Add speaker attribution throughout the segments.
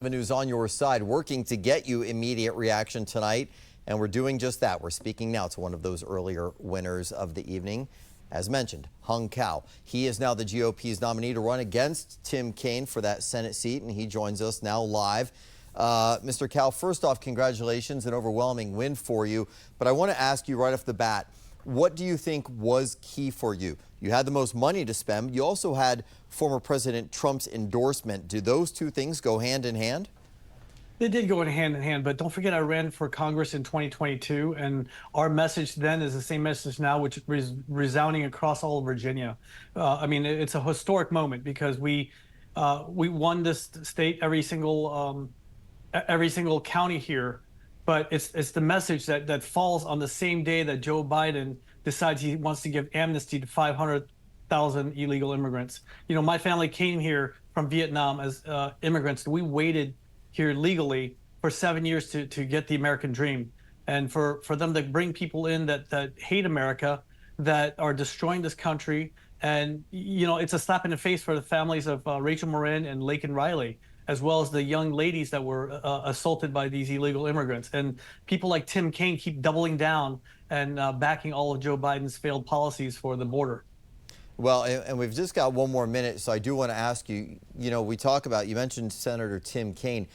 Speaker 1: News on your side, working to get you immediate reaction tonight, and we're doing just that. We're speaking now to one of those earlier winners of the evening. As mentioned, Hung Cao. He is now the GOP's nominee to run against Tim Kaine for that Senate seat, and he joins us now live. Mr. Cao, first off, congratulations, an overwhelming win for you. But I want to ask you right off the bat, what do you think was key for you? You had the most money to spend. You also had former President Trump's endorsement. Do those two things go hand in hand?
Speaker 2: They did go hand in hand, but don't forget I ran for Congress in 2022, and our message then is the same message now, which is resounding across all of Virginia. I mean, it's a historic moment because we won this state, every single county here, but it's the message that falls on the same day that Joe Biden decides he wants to give amnesty to 500,000 illegal immigrants. You know, my family came here from Vietnam as immigrants. We waited here legally for 7 years to get the American dream. And for them to bring people in that hate America, that are destroying this country. And, you know, it's a slap in the face for the families of Rachel Morin and Laken Riley, as well as the young ladies that were assaulted by these illegal immigrants. And people like Tim Kaine keep doubling down and backing all of Joe Biden's failed policies for the border.
Speaker 1: Well, and we've just got one more minute, so I do want to ask you, you know, you mentioned Senator Tim Kaine.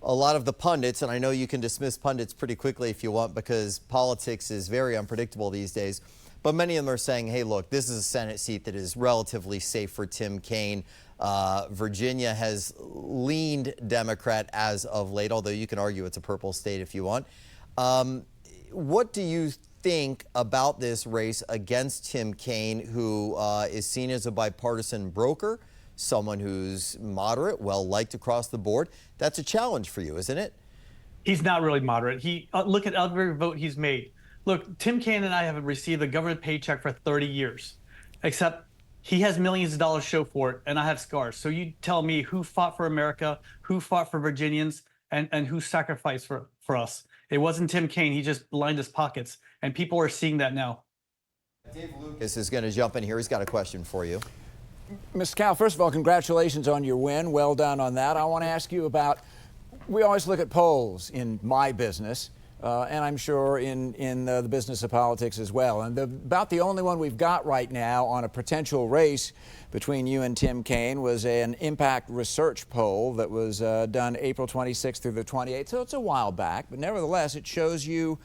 Speaker 1: A lot of the pundits, and I know you can dismiss pundits pretty quickly if you want because politics is very unpredictable these days, but many of them are saying, hey, look, this is a Senate seat that is relatively safe for Tim Kaine. Virginia has leaned Democrat as of late, although you can argue it's a purple state if you want. What do you think about this race against Tim Kaine, who is seen as a bipartisan broker, someone who's moderate, well-liked across the board? That's a challenge for you, isn't it?
Speaker 2: He's not really moderate. Look at every vote he's made. Look, Tim Kaine and I have received a government paycheck for 30 years, except he has millions of dollars to show for it, and I have scars. So you tell me who fought for America, who fought for Virginians, and who sacrificed for us. It wasn't Tim Kaine. He just lined his pockets, and people are seeing that now.
Speaker 1: Dave Lucas is going to jump in here. He's got a question for you.
Speaker 3: Mr. Cao, first of all, congratulations on your win. Well done on that. I want to ask you about, we always look at polls in my business, and I'm sure in the business of politics as well. And about the only one we've got right now on a potential race between you and Tim Kaine was an impact research poll that was done April 26th through the 28th. So it's a while back, but nevertheless, it shows you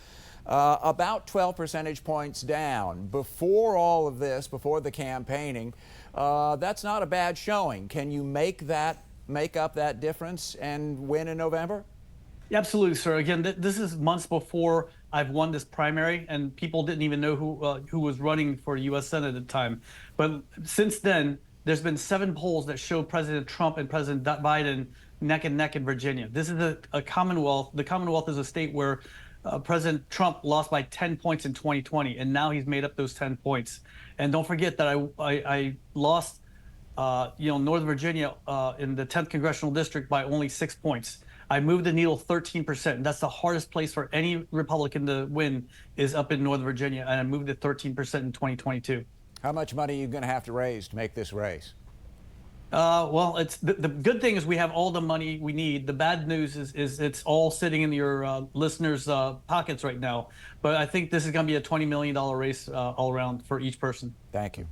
Speaker 3: about 12 percentage points down. Before all of this, before the campaigning, that's not a bad showing. Can you make up that difference and win in November?
Speaker 2: Absolutely, sir. Again, this is months before I've won this primary, and people didn't even know who was running for U.S. Senate at the time. But since then, there's been 7 polls that show President Trump and President Biden neck and neck in Virginia. This is a Commonwealth. The Commonwealth is a state where President Trump lost by 10 points in 2020, and now he's made up those 10 points. And don't forget that I lost, Northern Virginia in the 10th congressional district by only 6 points. I moved the needle 13%. And that's the hardest place for any Republican to win, is up in Northern Virginia, and I moved it 13% in 2022.
Speaker 3: How much money are you going to have to raise to make this race?
Speaker 2: Well, it's the good thing is we have all the money we need. The bad news is it's all sitting in your listeners' pockets right now. But I think this is going to be a $20 million race all around for each person.
Speaker 3: Thank you.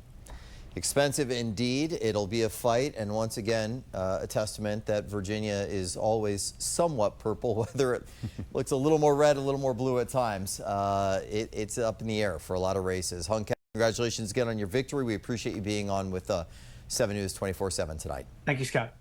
Speaker 1: Expensive indeed. It'll be a fight, and once again, a testament that Virginia is always somewhat purple, whether it looks a little more red, a little more blue at times. It's up in the air for a lot of races. Hung Cao, congratulations again on your victory. We appreciate you being on with 7 News 24/7 tonight.
Speaker 2: Thank you, Scott.